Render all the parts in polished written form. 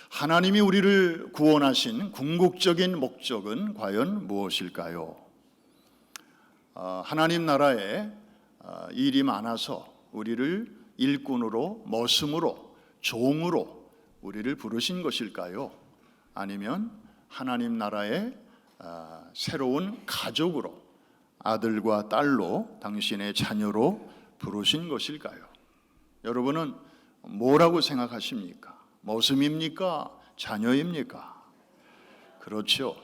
하나님이 우리를 구원하신 궁극적인 목적은 과연 무엇일까요? 하나님 나라에 일이 많아서 우리를 일꾼으로, 머슴으로, 종으로 우리를 부르신 것일까요? 아니면 하나님 나라의 새로운 가족으로, 아들과 딸로, 당신의 자녀로 부르신 것일까요? 여러분은 뭐라고 생각하십니까? 머슴입니까? 자녀입니까? 그렇죠.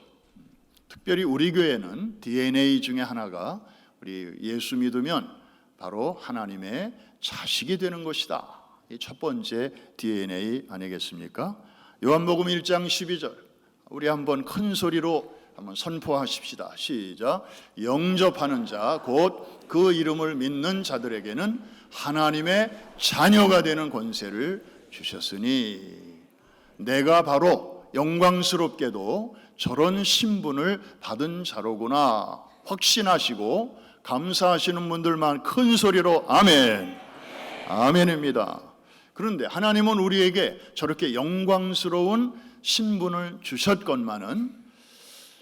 특별히 우리 교회는 DNA 중에 하나가 우리 예수 믿으면 바로 하나님의 자식이 되는 것이다. 이 첫 번째 DNA 아니겠습니까? 요한복음 1장 12절 우리 한번 큰 소리로 한번 선포하십시다. 시작. 영접하는 자 곧 그 이름을 믿는 자들에게는 하나님의 자녀가 되는 권세를 주셨으니 내가 바로 영광스럽게도 저런 신분을 받은 자로구나 확신하시고 감사하시는 분들만 큰 소리로 아멘. 아멘입니다. 그런데 하나님은 우리에게 저렇게 영광스러운 신분을 주셨건만은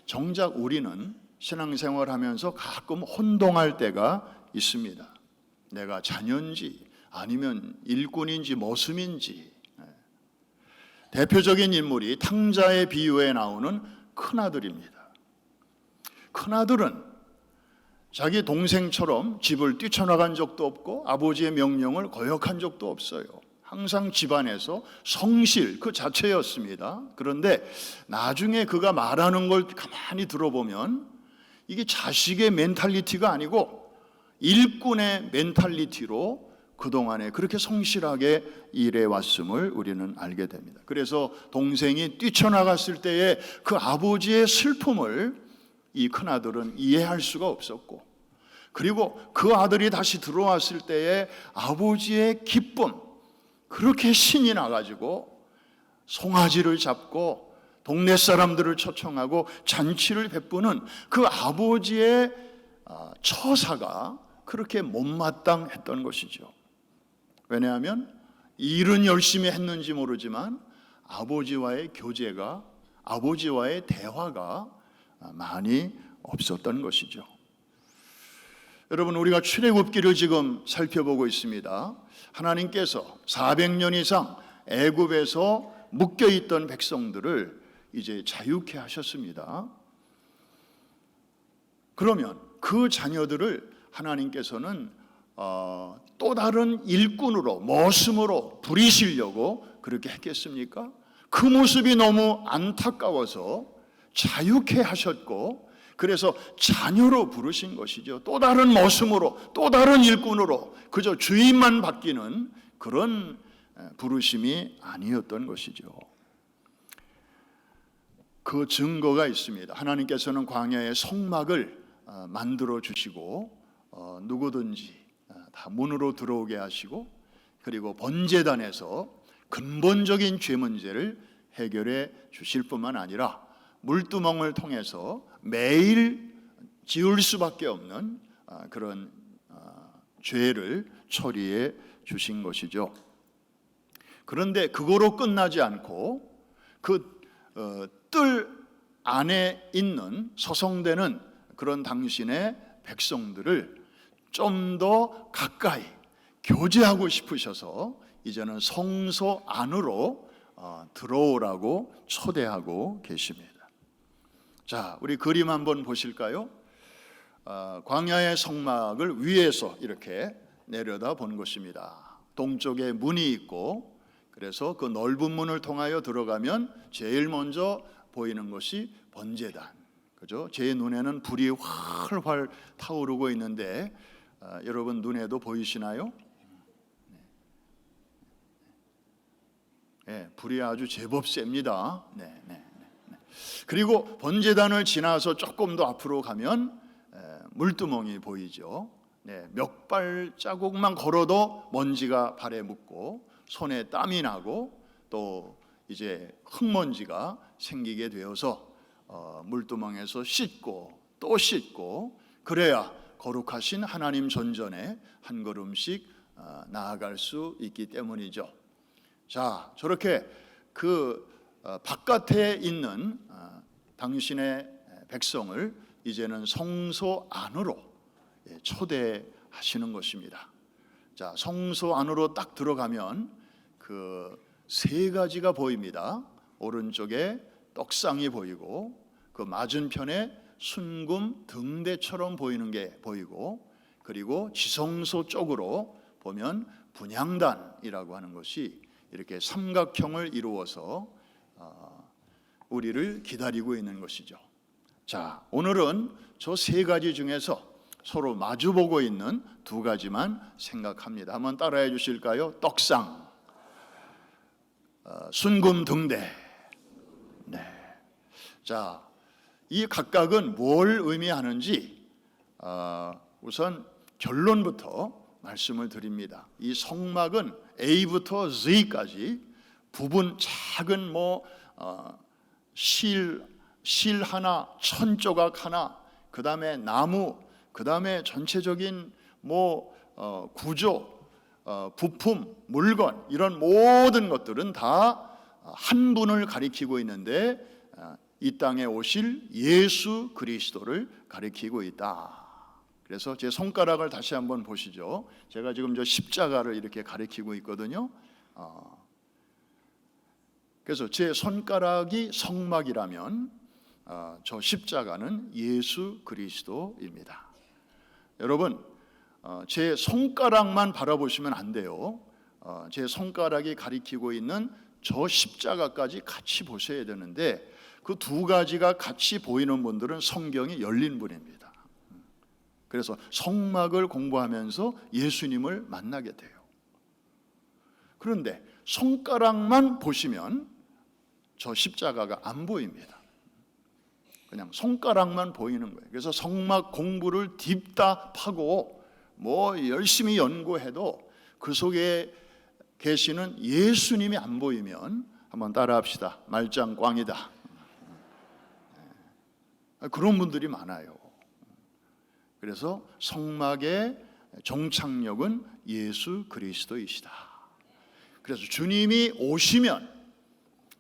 정작 우리는 신앙생활하면서 가끔 혼동할 때가 있습니다. 내가 자녀인지 아니면 일꾼인지 머슴인지. 대표적인 인물이 탕자의 비유에 나오는 큰아들입니다. 큰아들은 자기 동생처럼 집을 뛰쳐나간 적도 없고 아버지의 명령을 거역한 적도 없어요. 항상 집안에서 성실 그 자체였습니다. 그런데 나중에 그가 말하는 걸 가만히 들어보면 이게 자식의 멘탈리티가 아니고 일꾼의 멘탈리티로 그동안에 그렇게 성실하게 일해왔음을 우리는 알게 됩니다. 그래서 동생이 뛰쳐나갔을 때의 그 아버지의 슬픔을 이 큰아들은 이해할 수가 없었고, 그리고 그 아들이 다시 들어왔을 때의 아버지의 기쁨, 그렇게 신이 나가지고 송아지를 잡고 동네 사람들을 초청하고 잔치를 베푸는 그 아버지의 처사가 그렇게 못마땅했던 것이죠. 왜냐하면 일은 열심히 했는지 모르지만 아버지와의 교제가, 아버지와의 대화가 많이 없었던 것이죠. 여러분, 우리가 출애굽기를 지금 살펴보고 있습니다. 하나님께서 400년 이상 애굽에서 묶여있던 백성들을 이제 자유케 하셨습니다. 그러면 그 자녀들을 하나님께서는 또 다른 일꾼으로, 머슴으로 부리시려고 그렇게 했겠습니까? 그 모습이 너무 안타까워서 자유케 하셨고, 그래서 자녀로 부르신 것이죠. 또 다른 머슴으로, 또 다른 일꾼으로 그저 주인만 바뀌는 그런 부르심이 아니었던 것이죠. 그 증거가 있습니다. 하나님께서는 광야에 성막을 만들어 주시고 누구든지 다 문으로 들어오게 하시고, 그리고 번제단에서 근본적인 죄 문제를 해결해 주실 뿐만 아니라 물두멍을 통해서 매일 지울 수밖에 없는 그런 죄를 처리해 주신 것이죠. 그런데 그거로 끝나지 않고 그 뜰 안에 있는 서성대는 그런 당신의 백성들을 좀 더 가까이 교제하고 싶으셔서 이제는 성소 안으로 들어오라고 초대하고 계십니다. 자, 우리 그림 한번 보실까요? 광야의 성막을 위에서 이렇게 내려다 본 것입니다. 동쪽에 문이 있고, 그래서 그 넓은 문을 통하여 들어가면 제일 먼저 보이는 것이 번제단, 그죠? 제 눈에는 불이 활활 타오르고 있는데 여러분 눈에도 보이시나요? 네, 불이 아주 제법 셉니다. 네. 그리고 번제단을 지나서 조금 더 앞으로 가면 물두멍이 보이죠. 네, 몇 발자국만 걸어도 먼지가 발에 묻고 손에 땀이 나고 또 이제 흙먼지가 생기게 되어서 물두멍에서 씻고 또 씻고, 그래야 거룩하신 하나님 전전에 한 걸음씩 나아갈 수 있기 때문이죠. 자, 저렇게 그 바깥에 있는 당신의 백성을 이제는 성소 안으로 초대하시는 것입니다. 자, 성소 안으로 딱 들어가면 그 세 가지가 보입니다. 오른쪽에 떡상이 보이고 그 맞은편에 순금 등대처럼 보이는 게 보이고, 그리고 지성소 쪽으로 보면 분향단이라고 하는 것이 이렇게 삼각형을 이루어서 우리를 기다리고 있는 것이죠. 자, 오늘은 저 세 가지 중에서 서로 마주보고 있는 두 가지만 생각합니다. 한번 따라해 주실까요? 떡상, 순금 등대. 네. 자, 이 각각은 뭘 의미하는지 우선 결론부터 말씀을 드립니다. 이 성막은 A부터 Z까지 부분 작은 실 하나, 천조각 하나, 그 다음에 나무, 그 다음에 전체적인 구조, 부품, 물건, 이런 모든 것들은 다 한 분을 가리키고 있는데 이 땅에 오실 예수 그리스도를 가리키고 있다. 그래서 제 손가락을 다시 한번 보시죠. 제가 지금 저 십자가를 이렇게 가리키고 있거든요. 그래서 제 손가락이 성막이라면 저 십자가는 예수 그리스도입니다. 여러분, 제 손가락만 바라보시면 안 돼요. 제 손가락이 가리키고 있는 저 십자가까지 같이 보셔야 되는데, 그 두 가지가 같이 보이는 분들은 성경이 열린 분입니다. 그래서 성막을 공부하면서 예수님을 만나게 돼요. 그런데 손가락만 보시면 저 십자가가 안 보입니다. 그냥 손가락만 보이는 거예요. 그래서 성막 공부를 딥답하고 열심히 연구해도 그 속에 계시는 예수님이 안 보이면, 한번 따라합시다. 말짱꽝이다. 그런 분들이 많아요. 그래서 성막의 종착역은 예수 그리스도이시다. 그래서 주님이 오시면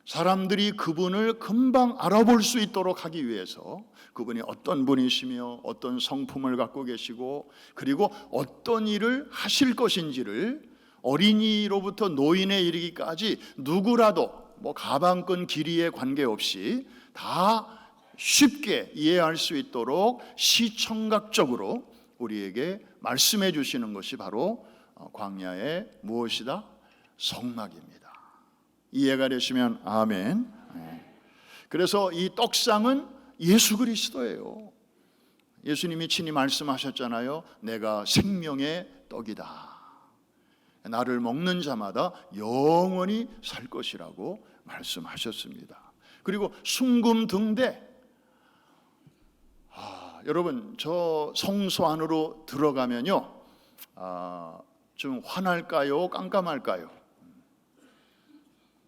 사람들이 그분을 금방 알아볼 수 있도록 하기 위해서 그분이 어떤 분이시며 어떤 성품을 갖고 계시고 그리고 어떤 일을 하실 것인지를 어린이로부터 노인에 이르기까지 누구라도 가방끈 길이에 관계없이 다 쉽게 이해할 수 있도록 시청각적으로 우리에게 말씀해 주시는 것이 바로 광야의 무엇이다? 성막입니다. 이해가 되시면 아멘. 그래서 이 떡상은 예수 그리스도예요. 예수님이 친히 말씀하셨잖아요. 내가 생명의 떡이다. 나를 먹는 자마다 영원히 살 것이라고 말씀하셨습니다. 그리고 순금 등대. 여러분, 저 성소 안으로 들어가면요, 좀 환할까요? 깜깜할까요?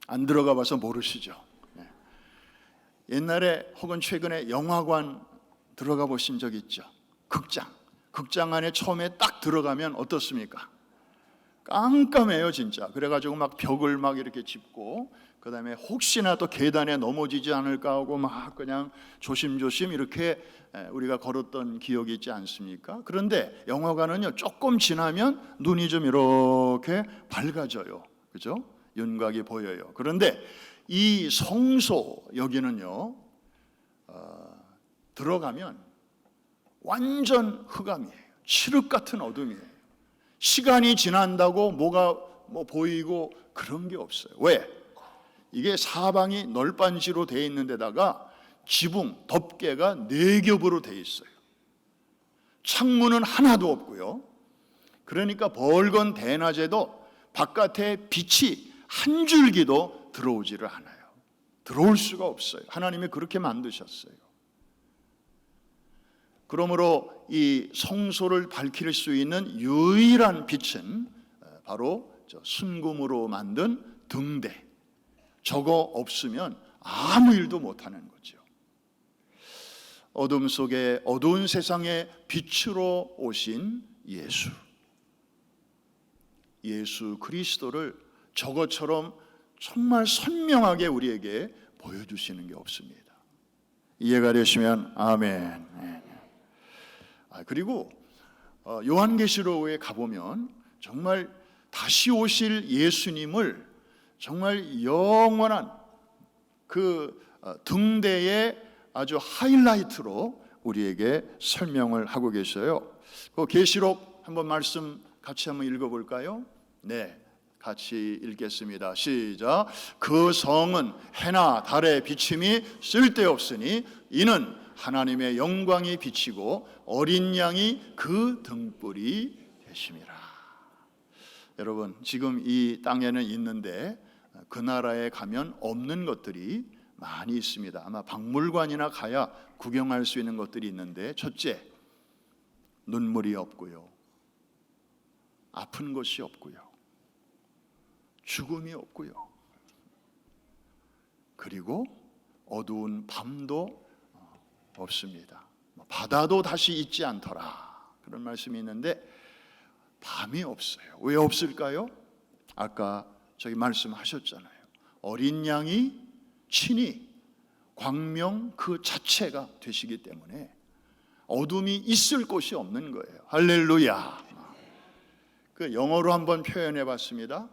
안 들어가 봐서 모르시죠. 옛날에 혹은 최근에 영화관 들어가 보신 적 있죠? 극장 안에 처음에 딱 들어가면 어떻습니까? 깜깜해요, 진짜. 그래가지고 막 벽을 막 이렇게 짚고, 그 다음에 혹시나 또 계단에 넘어지지 않을까 하고 막 그냥 조심조심 이렇게 우리가 걸었던 기억이 있지 않습니까? 그런데 영화관은요, 조금 지나면 눈이 좀 이렇게 밝아져요. 그죠? 윤곽이 보여요. 그런데 이 성소 여기는요, 들어가면 완전 흑암이에요. 칠흑 같은 어둠이에요. 시간이 지난다고 뭐가 보이고 그런 게 없어요. 왜? 이게 사방이 널빤지로 되어 있는 데다가 지붕, 덮개가 4겹으로 되어 있어요. 창문은 하나도 없고요. 그러니까 벌건 대낮에도 바깥에 빛이 한 줄기도 들어오지를 않아요. 들어올 수가 없어요. 하나님이 그렇게 만드셨어요. 그러므로 이 성소를 밝힐 수 있는 유일한 빛은 바로 저 순금으로 만든 등대. 저거 없으면 아무 일도 못하는 거죠. 어둠 속에 어두운 세상에 빛으로 오신 예수 그리스도를 저것처럼 정말 선명하게 우리에게 보여주시는 게 없습니다. 이해가 되시면 아멘. 그리고 요한계시록에 가보면 정말 다시 오실 예수님을 정말 영원한 그 등대의 아주 하이라이트로 우리에게 설명을 하고 계셔요. 그 계시록 한번 말씀 같이 한번 읽어볼까요? 네, 같이 읽겠습니다. 시작. 그 성은 해나 달의 비침이 쓸데없으니 이는 하나님의 영광이 비치고 어린 양이 그 등불이 되심이라. 여러분, 지금 이 땅에는 있는데 그 나라에 가면 없는 것들이 많이 있습니다. 아마 박물관이나 가야 구경할 수 있는 것들이 있는데, 첫째, 눈물이 없고요, 아픈 것이 없고요, 죽음이 없고요, 그리고 어두운 밤도 없습니다. 바다도 다시 있지 않더라, 그런 말씀이 있는데 밤이 없어요. 왜 없을까요? 아까 저기 말씀하셨잖아요. 어린 양이 친히 광명 그 자체가 되시기 때문에 어둠이 있을 곳이 없는 거예요. 할렐루야. 그 영어로 한번 표현해 봤습니다.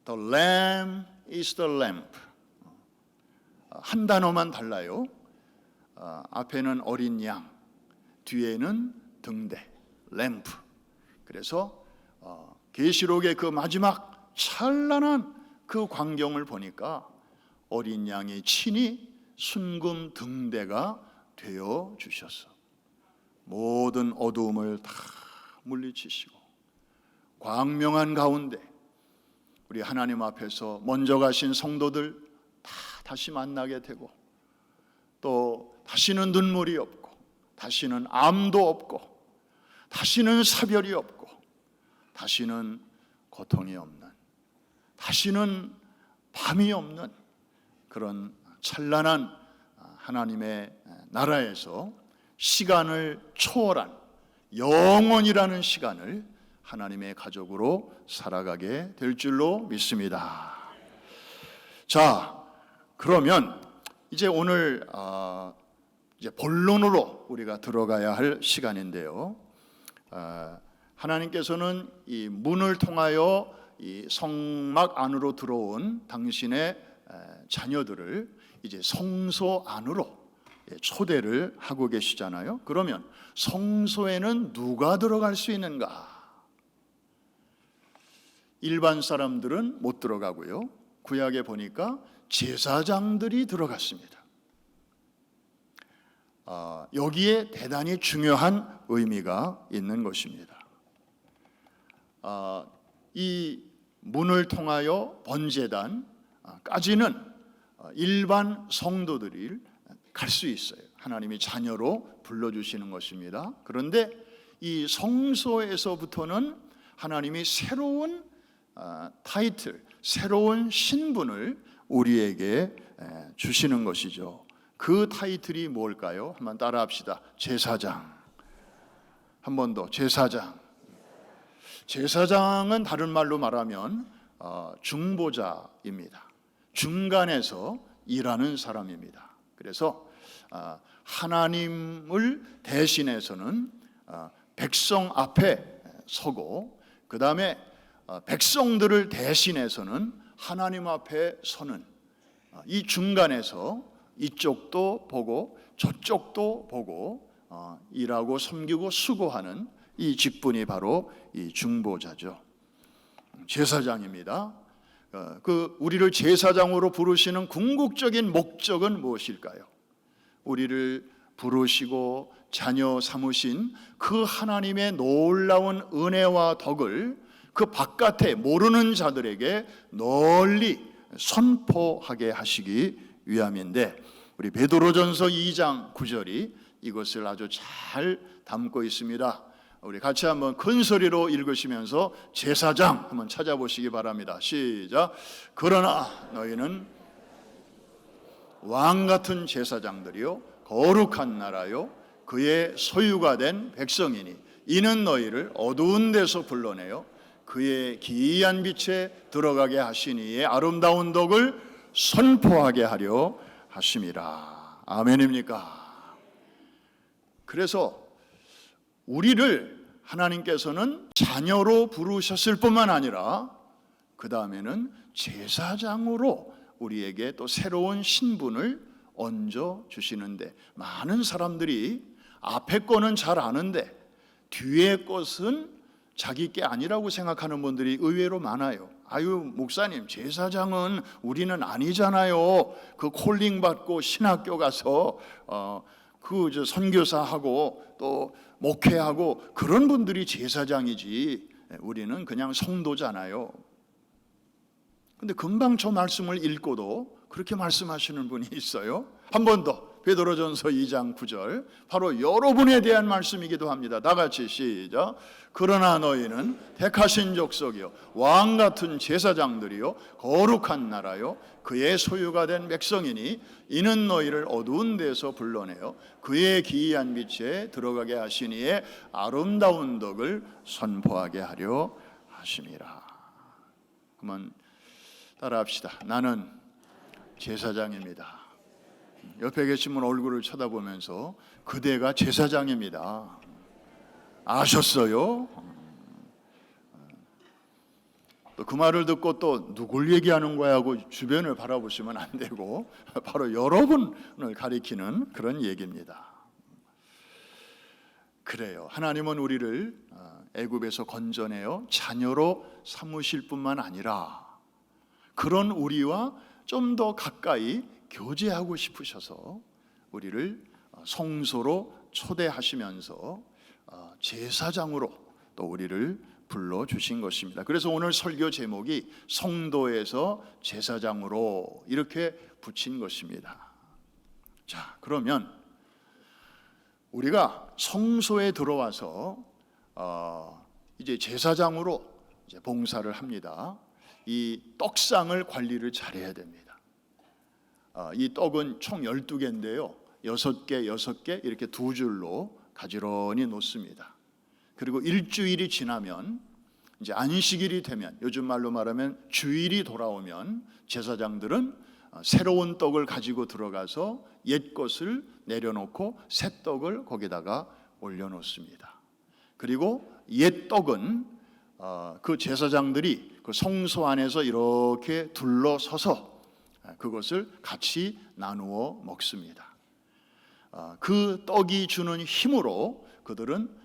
The lamb is the lamp. 한 단어만 달라요. 앞에는 어린 양, 뒤에는 등대, 램프. 그래서 계시록의 그 마지막 찬란한 그 광경을 보니까 어린 양이 친히 순금 등대가 되어 주셨어. 모든 어두움을 다 물리치시고 광명한 가운데 우리 하나님 앞에서 먼저 가신 성도들 다 다시 만나게 되고, 또 다시는 눈물이 없고, 다시는 암도 없고, 다시는 사별이 없고, 다시는 고통이 없는, 다시는 밤이 없는 그런 찬란한 하나님의 나라에서 시간을 초월한 영원이라는 시간을 하나님의 가족으로 살아가게 될 줄로 믿습니다. 자, 그러면 이제 오늘 이제 본론으로 우리가 들어가야 할 시간인데요. 하나님께서는 이 문을 통하여 이 성막 안으로 들어온 당신의 자녀들을 이제 성소 안으로 초대를 하고 계시잖아요. 그러면 성소에는 누가 들어갈 수 있는가? 일반 사람들은 못 들어가고요, 구약에 보니까 제사장들이 들어갔습니다. 여기에 대단히 중요한 의미가 있는 것입니다. 이 문을 통하여 번제단까지는 일반 성도들이 갈 수 있어요. 하나님이 자녀로 불러주시는 것입니다. 그런데 이 성소에서부터는 하나님이 새로운 타이틀, 새로운 신분을 우리에게 주시는 것이죠. 그 타이틀이 뭘까요? 한번 따라합시다. 제사장. 한 번 더. 제사장. 제사장은 다른 말로 말하면 중보자입니다. 중간에서 일하는 사람입니다. 그래서 하나님을 대신해서는 백성 앞에 서고, 그 다음에 백성들을 대신해서는 하나님 앞에 서는, 이 중간에서 이쪽도 보고 저쪽도 보고 일하고 섬기고 수고하는 이 직분이 바로 이 중보자죠. 제사장입니다. 그 우리를 제사장으로 부르시는 궁극적인 목적은 무엇일까요? 우리를 부르시고 자녀 삼으신 그 하나님의 놀라운 은혜와 덕을 그 바깥에 모르는 자들에게 널리 선포하게 하시기 위함인데, 우리 베드로전서 2장 9절이 이것을 아주 잘 담고 있습니다. 우리 같이 한번 큰 소리로 읽으시면서 제사장 한번 찾아보시기 바랍니다. 시작. 그러나 너희는 왕 같은 제사장들이요 거룩한 나라요 그의 소유가 된 백성이니 이는 너희를 어두운 데서 불러내어 그의 기이한 빛에 들어가게 하시니의 아름다운 덕을 선포하게 하려 하심이라. 아멘입니까? 그래서 우리를 하나님께서는 자녀로 부르셨을 뿐만 아니라 그 다음에는 제사장으로 우리에게 또 새로운 신분을 얹어 주시는데, 많은 사람들이 앞에 거는 잘 아는데 뒤에 것은 자기 게 아니라고 생각하는 분들이 의외로 많아요. 아유, 목사님, 제사장은 우리는 아니잖아요. 그 콜링 받고 신학교 가서 선교사하고 또 목회하고 그런 분들이 제사장이지, 우리는 그냥 성도잖아요. 근데 금방 저 말씀을 읽고도 그렇게 말씀하시는 분이 있어요. 한 번 더, 베드로전서 2장 9절, 바로 여러분에 대한 말씀이기도 합니다. 다 같이 시작. 그러나 너희는 택하신 족속이요 왕 같은 제사장들이요 거룩한 나라요 그의 소유가 된 백성이니 이는 너희를 어두운 데서 불러내어 그의 기이한 빛에 들어가게 하시니에 아름다운 덕을 선포하게 하려 하심이라. 그러면 따라합시다. 나는 제사장입니다. 옆에 계신 분 얼굴을 쳐다보면서 그대가 제사장입니다. 아셨어요? 또 그 말을 듣고 또 누굴 얘기하는 거야 하고 주변을 바라보시면 안 되고 바로 여러분을 가리키는 그런 얘기입니다. 그래요. 하나님은 우리를 애굽에서 건져내어 자녀로 삼으실 뿐만 아니라 그런 우리와 좀 더 가까이 교제하고 싶으셔서 우리를 성소로 초대하시면서 제사장으로 또 우리를 불러주신 것입니다. 그래서 오늘 설교 제목이 성도에서 제사장으로 이렇게 붙인 것입니다. 자, 그러면 우리가 성소에 들어와서 이제 제사장으로 이제 봉사를 합니다. 이 떡상을 관리를 잘해야 됩니다. 이 떡은 총 12개인데요 6개 이렇게 두 줄로 가지런히 놓습니다. 그리고 일주일이 지나면 이제 안식일이 되면, 요즘 말로 말하면 주일이 돌아오면 제사장들은 새로운 떡을 가지고 들어가서 옛 것을 내려놓고 새 떡을 거기다가 올려놓습니다. 그리고 옛 떡은 그 제사장들이 그 성소 안에서 이렇게 둘러서서 그것을 같이 나누어 먹습니다. 그 떡이 주는 힘으로 그들은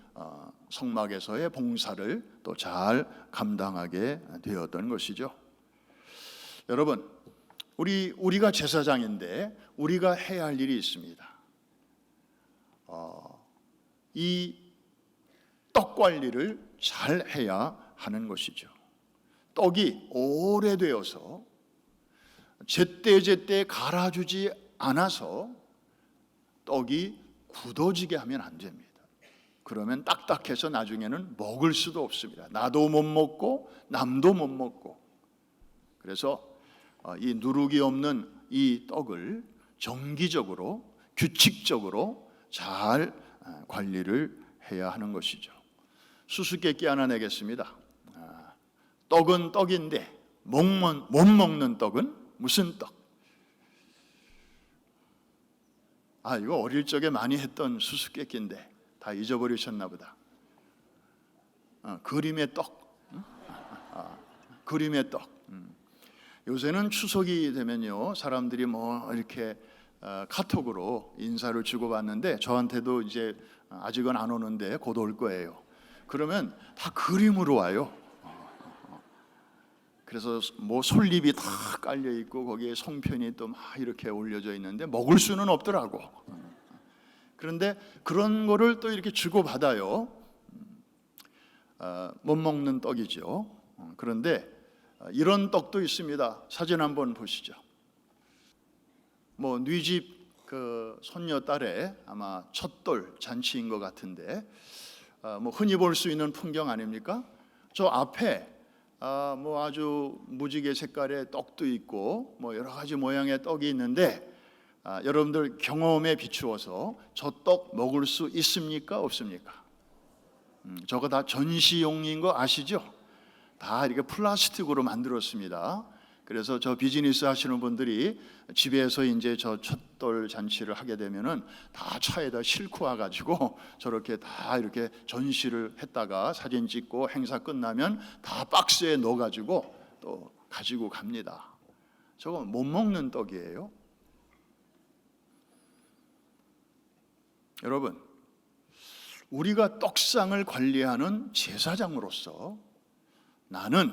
성막에서의 봉사를 또 잘 감당하게 되었던 것이죠. 여러분, 우리가 제사장인데 우리가 해야 할 일이 있습니다. 이 떡 관리를 잘 해야 하는 것이죠. 떡이 오래되어서 제때 갈아주지 않아서 떡이 굳어지게 하면 안 됩니다. 그러면 딱딱해서 나중에는 먹을 수도 없습니다. 나도 못 먹고 남도 못 먹고. 그래서 이 누룩이 없는 이 떡을 정기적으로 규칙적으로 잘 관리를 해야 하는 것이죠. 수수께끼 하나 내겠습니다. 떡은 떡인데 못 먹는 떡은 무슨 떡? 이거 어릴 적에 많이 했던 수수께끼인데 다 잊어버리셨나 보다. 그림의 떡. 그림의 떡. 요새는 추석이 되면요 사람들이 뭐 이렇게 카톡으로 인사를 주고받는데, 저한테도 이제 아직은 안 오는데 곧 올 거예요. 그러면 다 그림으로 와요. 그래서 뭐 솔잎이 다 깔려 있고 거기에 송편이 또 막 이렇게 올려져 있는데 먹을 수는 없더라고. 그런데 그런 거를 또 이렇게 주고받아요. 못 먹는 떡이죠. 그런데 이런 떡도 있습니다. 사진 한번 보시죠. 뭐 뉘집 그 손녀 딸의 아마 첫돌 잔치인 것 같은데, 뭐 흔히 볼 수 있는 풍경 아닙니까? 저 앞에 뭐 아주 무지개 색깔의 떡도 있고 뭐 여러 가지 모양의 떡이 있는데, 여러분들 경험에 비추어서 저 떡 먹을 수 있습니까? 없습니까? 저거 다 전시용인 거 아시죠? 다 이렇게 플라스틱으로 만들었습니다. 그래서 저 비즈니스 하시는 분들이 집에서 이제 저 촛돌 잔치를 하게 되면은 다 차에다 싣고 와가지고 저렇게 다 이렇게 전시를 했다가 사진 찍고 행사 끝나면 다 박스에 넣어가지고 또 가지고 갑니다. 저거 못 먹는 떡이에요. 여러분, 우리가 떡상을 관리하는 제사장으로서 나는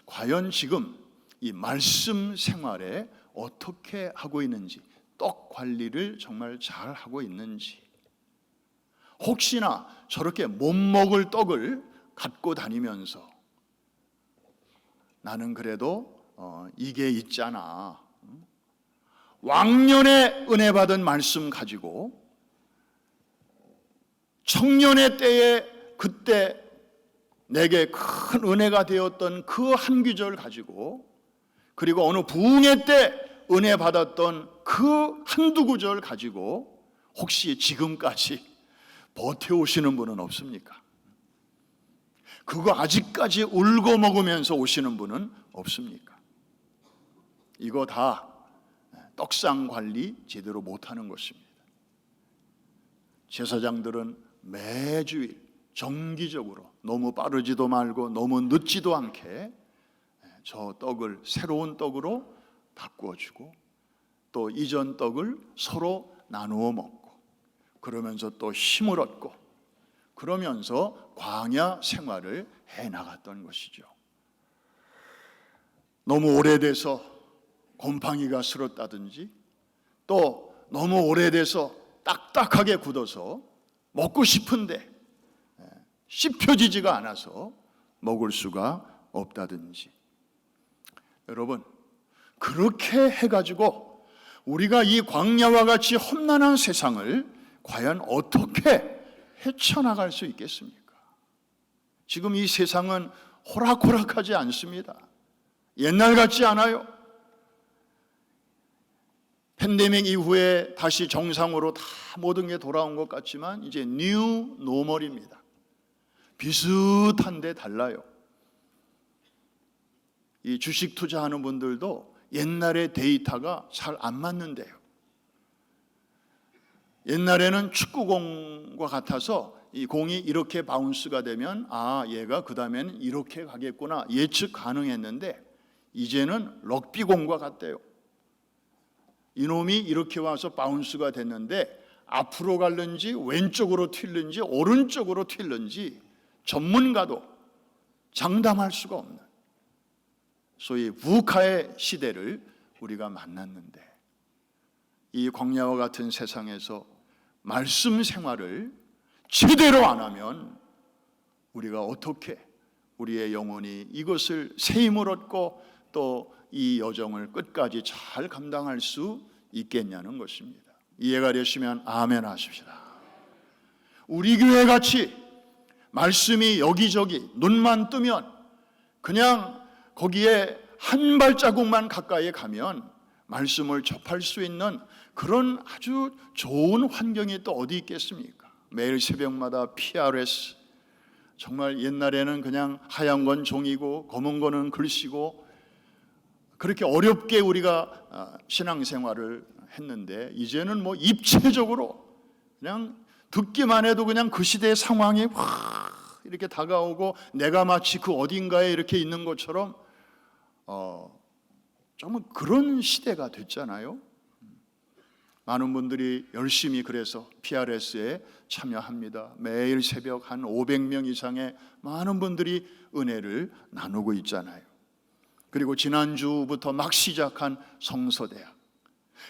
과연 지금 이 말씀 생활에 어떻게 하고 있는지, 떡 관리를 정말 잘 하고 있는지, 혹시나 저렇게 못 먹을 떡을 갖고 다니면서 나는 그래도 이게 있잖아, 왕년에 은혜 받은 말씀 가지고 청년의 때에 그때 내게 큰 은혜가 되었던 그 한 구절 가지고, 그리고 어느 부흥회 때 은혜 받았던 그 한두 구절 가지고 혹시 지금까지 버텨오시는 분은 없습니까? 그거 아직까지 울고 먹으면서 오시는 분은 없습니까? 이거 다 떡상 관리 제대로 못하는 것입니다. 제사장들은 매주일 정기적으로 너무 빠르지도 말고 너무 늦지도 않게 저 떡을 새로운 떡으로 바꾸어주고 또 이전 떡을 서로 나누어 먹고 그러면서 또 힘을 얻고 그러면서 광야 생활을 해나갔던 것이죠. 너무 오래돼서 곰팡이가 슬었다든지 또 너무 오래돼서 딱딱하게 굳어서 먹고 싶은데 씹혀지지가 않아서 먹을 수가 없다든지, 여러분, 그렇게 해가지고 우리가 이 광야와 같이 험난한 세상을 과연 어떻게 헤쳐나갈 수 있겠습니까? 지금 이 세상은 호락호락하지 않습니다. 옛날 같지 않아요. 팬데믹 이후에 다시 정상으로 다 모든 게 돌아온 것 같지만 이제 뉴 노멀입니다. 비슷한데 달라요. 이 주식 투자하는 분들도 옛날의 데이터가 잘 안 맞는데요. 옛날에는 축구공과 같아서 이 공이 이렇게 바운스가 되면 얘가 그 다음에는 이렇게 가겠구나 예측 가능했는데 이제는 럭비공과 같대요. 이놈이 이렇게 와서 바운스가 됐는데 앞으로 갈는지 왼쪽으로 튈는지 오른쪽으로 튈는지 전문가도 장담할 수가 없는 소위 부카의 시대를 우리가 만났는데, 이 광야와 같은 세상에서 말씀 생활을 제대로 안 하면 우리가 어떻게 우리의 영혼이 이것을 새 힘을 얻고 또 이 여정을 끝까지 잘 감당할 수 있겠냐는 것입니다. 이해가 되시면 아멘 하십시다. 우리 교회 같이 말씀이 여기저기 눈만 뜨면 그냥 거기에 한 발자국만 가까이 가면 말씀을 접할 수 있는 그런 아주 좋은 환경이 또 어디 있겠습니까? 매일 새벽마다 PRS, 정말 옛날에는 그냥 하얀 건 종이고 검은 거는 글씨고 그렇게 어렵게 우리가 신앙생활을 했는데 이제는 뭐 입체적으로 그냥 듣기만 해도 그냥 그 시대의 상황이 확 이렇게 다가오고 내가 마치 그 어딘가에 이렇게 있는 것처럼 정말 그런 시대가 됐잖아요. 많은 분들이 열심히 그래서 PRS에 참여합니다. 매일 새벽 한 500명 이상의 많은 분들이 은혜를 나누고 있잖아요. 그리고 지난주부터 막 시작한 성서대학,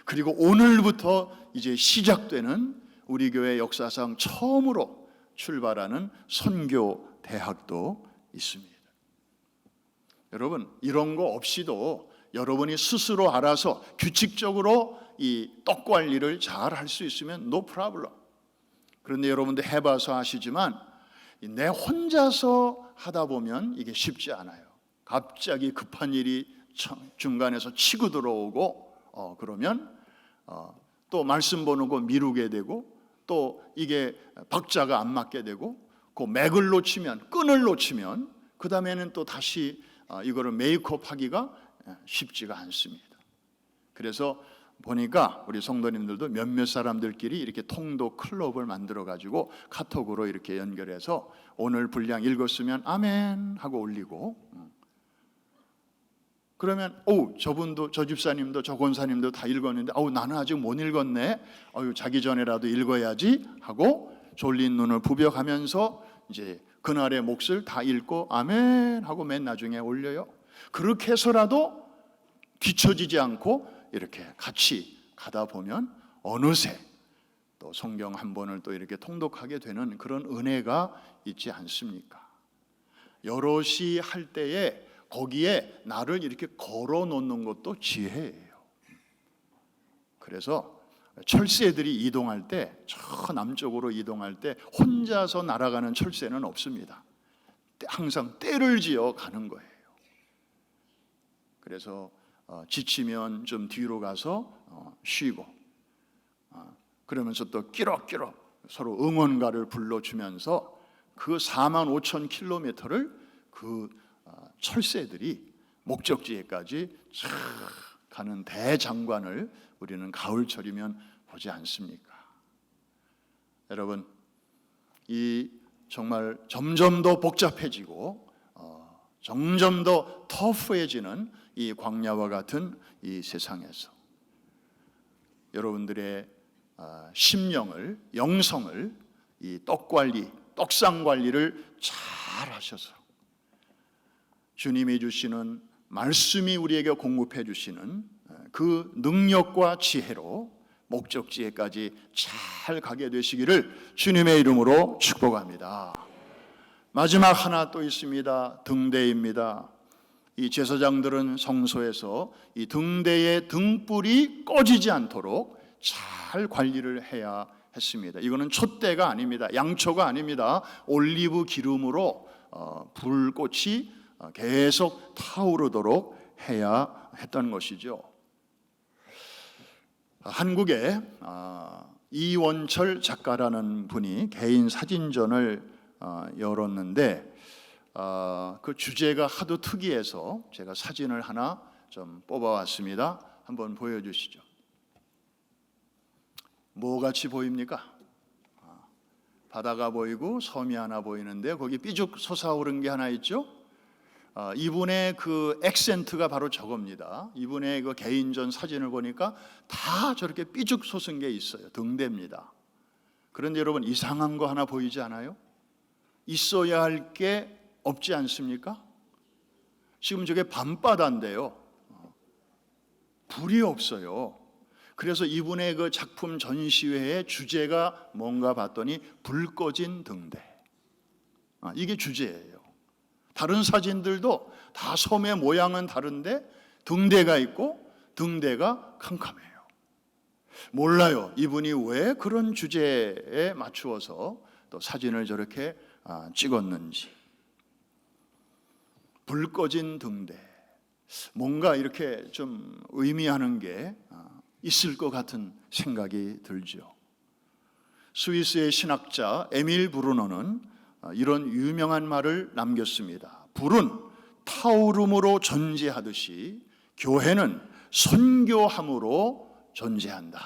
그리고 오늘부터 이제 시작되는 우리 교회 역사상 처음으로 출발하는 선교대학도 있습니다. 여러분, 이런 거 없이도 여러분이 스스로 알아서 규칙적으로 이 떡 관리를 잘 할 수 있으면 no problem. 그런데 여러분들 해봐서 아시지만 내 혼자서 하다 보면 이게 쉽지 않아요. 갑자기 급한 일이 중간에서 치고 들어오고 그러면 또 말씀 보는 거 미루게 되고 또 이게 박자가 안 맞게 되고 그 맥을 놓치면 끈을 놓치면 그 다음에는 또 다시 이거를 메이크업 하기가 쉽지가 않습니다. 그래서 보니까 우리 성도님들도 몇몇 사람들끼리 이렇게 통도 클럽을 만들어 가지고 카톡으로 이렇게 연결해서 오늘 분량 읽었으면 아멘 하고 올리고, 그러면 저분도, 저 집사님도, 저 권사님도 다 읽었는데 나는 아직 못 읽었네, 자기 전에라도 읽어야지 하고 졸린 눈을 부벼가면서 이제 그날의 몫을 다 읽고 아멘 하고 맨 나중에 올려요. 그렇게 해서라도 뒤처지지 않고 이렇게 같이 가다 보면 어느새 또 성경 한 번을 또 이렇게 통독하게 되는 그런 은혜가 있지 않습니까? 여럿이 할 때에 거기에 나를 이렇게 걸어 놓는 것도 지혜예요. 그래서 철새들이 이동할 때, 저 남쪽으로 이동할 때 혼자서 날아가는 철새는 없습니다. 항상 떼를 지어 가는 거예요. 그래서 지치면 좀 뒤로 가서 쉬고, 그러면서 또 끼럭끼럭 서로 응원가를 불러주면서 그 45,000km를 그 철새들이 목적지에까지 쫙 가는 대장관을 우리는 가을철이면 보지 않습니까? 여러분, 이 정말 점점 더 복잡해지고 점점 더 터프해지는 이 광야와 같은 이 세상에서 여러분들의 심령을, 영성을 이 떡관리, 떡상관리를 잘 하셔서 주님이 주시는 말씀이 우리에게 공급해 주시는 그 능력과 지혜로 목적지에까지 잘 가게 되시기를 주님의 이름으로 축복합니다. 마지막 하나 또 있습니다. 등대입니다. 이 제사장들은 성소에서 이 등대의 등불이 꺼지지 않도록 잘 관리를 해야 했습니다. 이거는 촛대가 아닙니다. 양초가 아닙니다. 올리브 기름으로 불꽃이 계속 타오르도록 해야 했던 것이죠. 한국에 이원철 작가라는 분이 개인 사진전을 열었는데 그 주제가 하도 특이해서 제가 사진을 하나 좀 뽑아왔습니다. 한번 보여주시죠. 뭐 같이 보입니까? 바다가 보이고 섬이 하나 보이는데 거기 삐죽 솟아오른 게 하나 있죠? 이분의 그 액센트가 바로 저겁니다. 이분의 그 개인전 사진을 보니까 다 저렇게 삐죽 솟은 게 있어요. 등대입니다. 그런데 여러분, 이상한 거 하나 보이지 않아요? 있어야 할 게 없지 않습니까? 지금 저게 밤바다인데요, 불이 없어요. 그래서 이분의 그 작품 전시회의 주제가 뭔가 봤더니 불 꺼진 등대. 이게 주제예요. 다른 사진들도 다 섬의 모양은 다른데 등대가 있고 등대가 캄캄해요. 몰라요, 이분이 왜 그런 주제에 맞추어서 또 사진을 저렇게 찍었는지. 불 꺼진 등대, 뭔가 이렇게 좀 의미하는 게 있을 것 같은 생각이 들죠. 스위스의 신학자 에밀 브루너는 이런 유명한 말을 남겼습니다. 불은 타오름으로 존재하듯이 교회는 선교함으로 존재한다.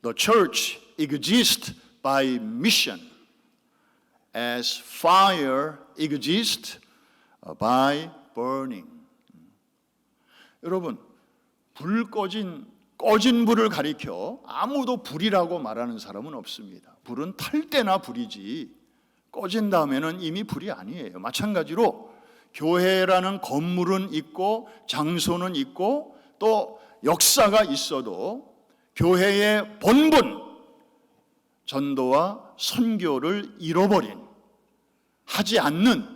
The church exists by mission as fire exists by burning. 여러분, 꺼진 불을 가리켜 아무도 불이라고 말하는 사람은 없습니다. 불은 탈 때나 불이지 꺼진 다음에는 이미 불이 아니에요. 마찬가지로 교회라는 건물은 있고 장소는 있고 또 역사가 있어도 교회의 본분, 전도와 선교를 잃어버린, 하지 않는,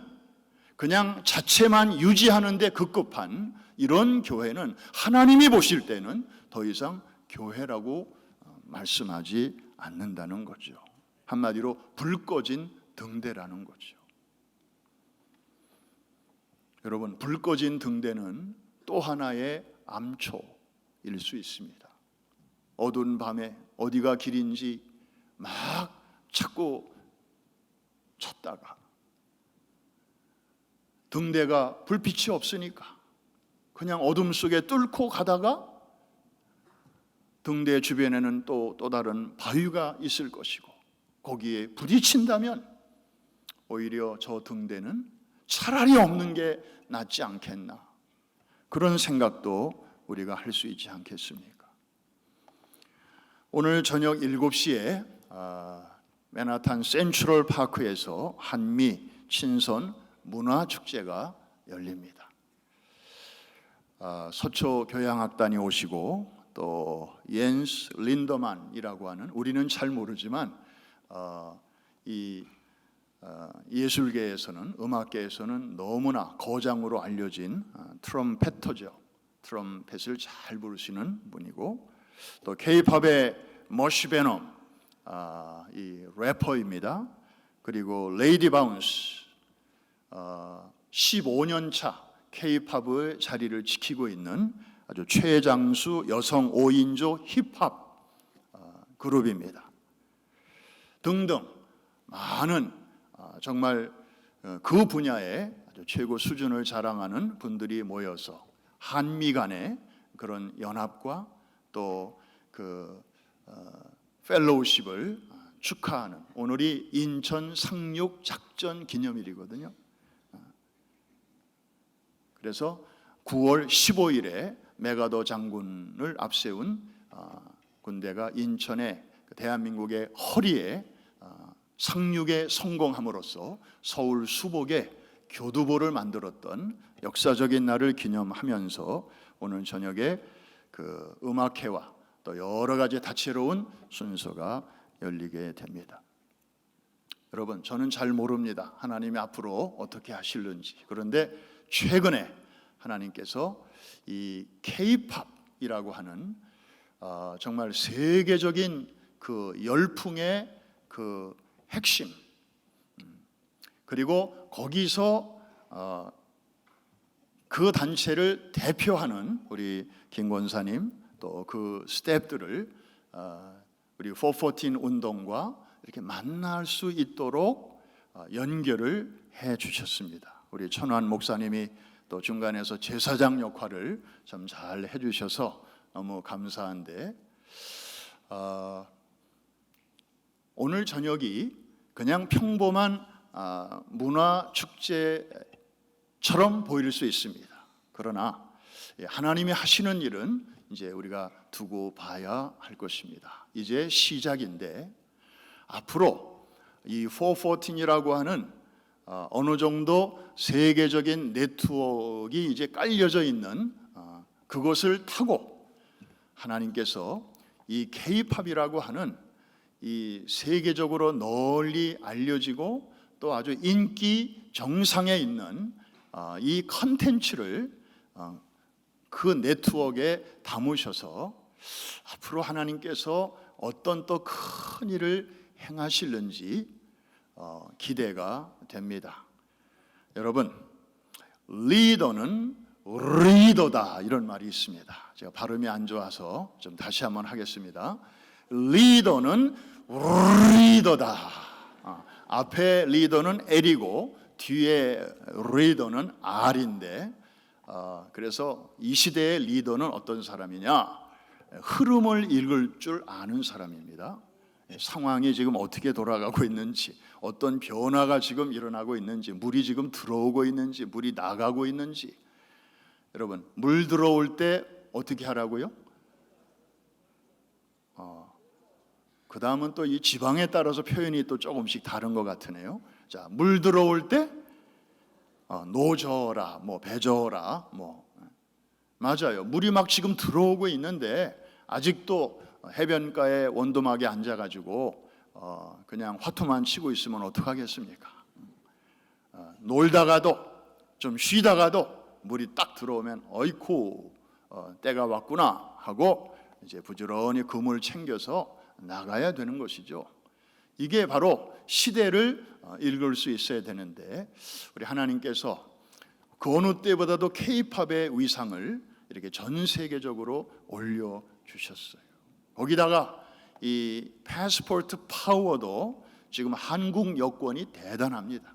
그냥 자체만 유지하는 데 급급한 이런 교회는 하나님이 보실 때는 더 이상 교회라고 말씀하지 않는다는 거죠. 한마디로 불 꺼진 등대라는 거죠. 여러분, 불 꺼진 등대는 또 하나의 암초일 수 있습니다. 어두운 밤에 어디가 길인지 막 찾고 찾다가 등대가 불빛이 없으니까 그냥 어둠 속에 뚫고 가다가 등대 주변에는 또 다른 바위가 있을 것이고 거기에 부딪힌다면 오히려 저 등대는 차라리 없는 게 낫지 않겠나, 그런 생각도 우리가 할 수 있지 않겠습니까? 오늘 저녁 7시에 맨하탄 센트럴 파크에서 한미 친선 문화축제가 열립니다. 서초 교향악단이 오시고 또 옌스 린더만이라고 하는, 우리는 잘 모르지만 이 예술계에서는, 음악계에서는 너무나 거장으로 알려진 트럼펫터죠. 트럼펫을 잘 부르시는 분이고, 또 K-팝의 머시 베넘, 이 래퍼입니다. 그리고 레이디 바운스, 15년 차 K-팝의 자리를 지키고 있는 아주 최장수 여성 5인조 힙합 그룹입니다. 등등 많은 정말 그 분야의 아주 최고 수준을 자랑하는 분들이 모여서 한미 간의 그런 연합과 또 그 펠로우십을 축하하는, 오늘이 인천 상륙 작전 기념일이거든요. 그래서 9월 15일에 메가더 장군을 앞세운 군대가 인천의 대한민국의 허리에 상륙에 성공함으로써 서울 수복에 교두보를 만들었던 역사적인 날을 기념하면서 오늘 저녁에 그 음악회와 또 여러 가지 다채로운 순서가 열리게 됩니다. 여러분, 저는 잘 모릅니다. 하나님이 앞으로 어떻게 하실는지. 그런데 최근에 하나님께서 이 K-팝이라고 하는 정말 세계적인 그 열풍의 그 핵심, 그리고 거기서 그 단체를 대표하는 우리 김 권사님, 또 그 스태프들을 우리 414 운동과 이렇게 만날 수 있도록 연결을 해 주셨습니다. 우리 천환 목사님이 또 중간에서 제사장 역할을 참 잘 해주셔서 너무 감사한데, 오늘 저녁이 그냥 평범한 문화축제처럼 보일 수 있습니다. 그러나 하나님이 하시는 일은 이제 우리가 두고 봐야 할 것입니다. 이제 시작인데 앞으로 이 414이라고 하는 어느 정도 세계적인 네트워크가 이제 깔려져 있는 그것을 타고 하나님께서 이 K-팝이라고 하는 이 세계적으로 널리 알려지고 또 아주 인기 정상에 있는 이 컨텐츠를 그 네트워크에 담으셔서 앞으로 하나님께서 어떤 또 큰 일을 행하실는지 기대가 됩니다. 여러분, 리더는 리더다, 이런 말이 있습니다. 제가 발음이 안 좋아서 좀 다시 한번 하겠습니다. 리더는 리더다. 앞에 리더는 L이고 뒤에 리더는 R인데, 그래서 이 시대의 리더는 어떤 사람이냐? 흐름을 읽을 줄 아는 사람입니다. 상황이 지금 어떻게 돌아가고 있는지, 어떤 변화가 지금 일어나고 있는지, 물이 지금 들어오고 있는지, 물이 나가고 있는지. 여러분, 물 들어올 때 어떻게 하라고요? 그 다음은 또 이 지방에 따라서 표현이 또 조금씩 다른 것 같으네요. 자, 물 들어올 때 노저어라, 뭐 배저어라, 뭐 맞아요. 물이 막 지금 들어오고 있는데 아직도 해변가에 원두막에 앉아가지고 그냥 화투만 치고 있으면 어떡하겠습니까? 놀다가도 좀 쉬다가도 물이 딱 들어오면 어이쿠 때가 왔구나 하고 이제 부지런히 그물 챙겨서 나가야 되는 것이죠. 이게 바로 시대를 읽을 수 있어야 되는데, 우리 하나님께서 그 어느 때보다도 K-팝의 위상을 이렇게 전 세계적으로 올려주셨어요. 거기다가 이 패스포트 파워도 지금 한국 여권이 대단합니다.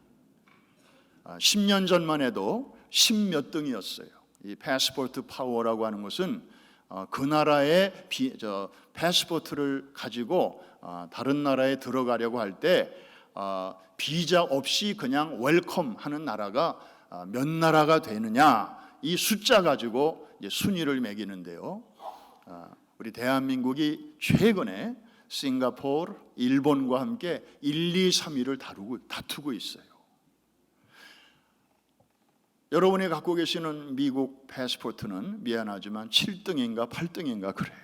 10년 전만 해도 10몇 등이었어요. 이 패스포트 파워라고 하는 것은 그 나라의 패스포트를 가지고 다른 나라에 들어가려고 할 때 비자 없이 그냥 웰컴 하는 나라가 몇 나라가 되느냐, 이 숫자 가지고 이제 순위를 매기는데요. 우리 대한민국이 최근에 싱가포르, 일본과 함께 1, 2, 3위를 다투고 있어요. 여러분이 갖고 계시는 미국 패스포트는 미안하지만 7등인가 8등인가 그래요.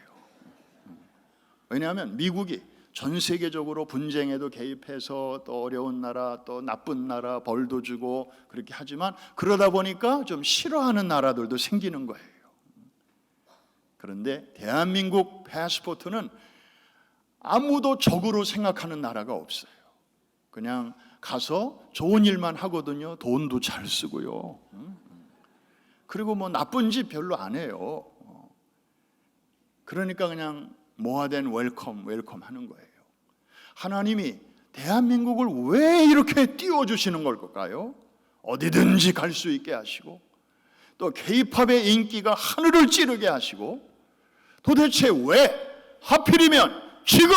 왜냐하면 미국이 전 세계적으로 분쟁에도 개입해서 또 어려운 나라, 또 나쁜 나라 벌도 주고 그렇게 하지만 그러다 보니까 좀 싫어하는 나라들도 생기는 거예요. 그런데 대한민국 패스포트는 아무도 적으로 생각하는 나라가 없어요. 그냥 가서 좋은 일만 하거든요. 돈도 잘 쓰고요. 그리고 뭐 나쁜 짓 별로 안 해요. 그러니까 그냥 모아된 웰컴 하는 거예요. 하나님이 대한민국을 왜 이렇게 띄워주시는 걸까요? 어디든지 갈 수 있게 하시고 또 K-팝의 인기가 하늘을 찌르게 하시고 도대체 왜 하필이면 지금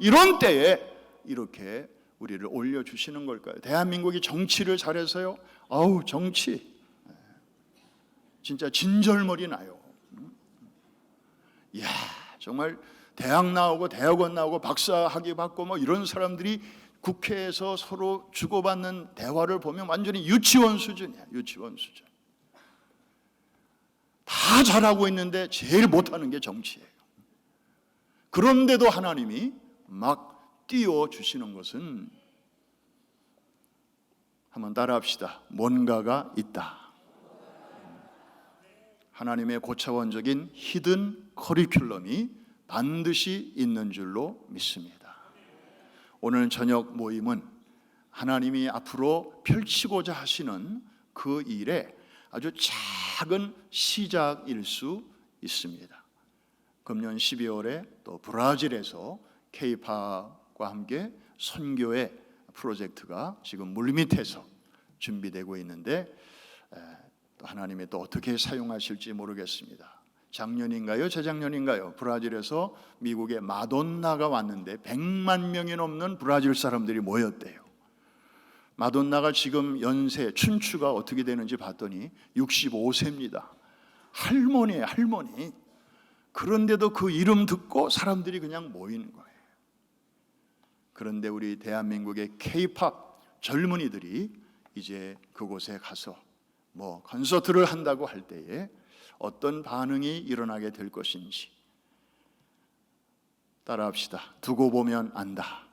이런 때에 이렇게 우리를 올려주시는 걸까요? 대한민국이 정치를 잘해서요? 아우 정치 진짜 진절머리 나요. 이야 정말 대학 나오고 대학원 나오고 박사학위 받고 뭐 이런 사람들이 국회에서 서로 주고받는 대화를 보면 완전히 유치원 수준이야. 유치원 수준. 다 잘하고 있는데 제일 못하는 게 정치예요. 그런데도 하나님이 막 띄워주시는 것은 한번 따라합시다. 뭔가가 있다. 하나님의 고차원적인 히든 커리큘럼이 반드시 있는 줄로 믿습니다. 오늘 저녁 모임은 하나님이 앞으로 펼치고자 하시는 그 일의 아주 작은 시작일 수 있습니다. 금년 12월에 또 브라질에서 K-팝과 함께 선교의 프로젝트가 지금 물밑에서 준비되고 있는데 또 하나님이 또 어떻게 사용하실지 모르겠습니다. 작년인가요? 재작년인가요? 브라질에서 미국의 마돈나가 왔는데 100만 명이 넘는 브라질 사람들이 모였대요. 마돈나가 지금 연세, 춘추가 어떻게 되는지 봤더니 65세입니다. 할머니예요, 할머니. 그런데도 그 이름 듣고 사람들이 그냥 모이는 거예요. 그런데 우리 대한민국의 K-팝 젊은이들이 이제 그곳에 가서 뭐 콘서트를 한다고 할 때에 어떤 반응이 일어나게 될 것인지 따라합시다. 두고 보면 안다.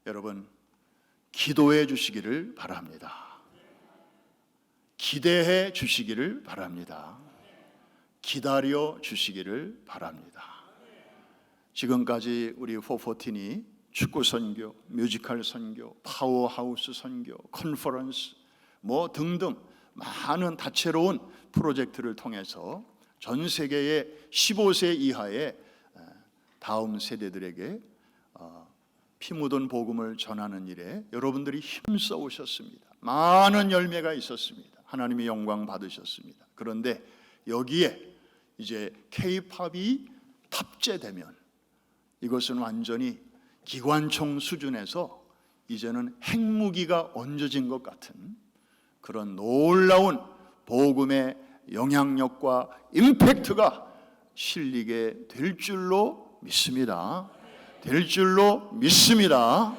여러분 기도해 주시기를 바랍니다. 기대해 주시기를 바랍니다. 기다려 주시기를 바랍니다. 지금까지 우리 414이 축구 선교, 뮤지컬 선교, 파워하우스 선교, 컨퍼런스 뭐 등등 많은 다채로운 프로젝트를 통해서 전 세계의 15세 이하의 다음 세대들에게 피 묻은 복음을 전하는 일에 여러분들이 힘써 오셨습니다. 많은 열매가 있었습니다. 하나님의 영광 받으셨습니다. 그런데 여기에 이제 K-팝이 탑재되면 이것은 완전히 기관총 수준에서 이제는 핵무기가 얹어진 것 같은 그런 놀라운 복음의 영향력과 임팩트가 실리게 될 줄로 믿습니다. 될 줄로 믿습니다.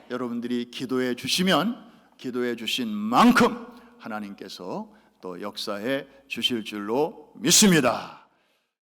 여러분들이 기도해 주시면 기도해 주신 만큼 하나님께서 또 역사해 주실 줄로 믿습니다.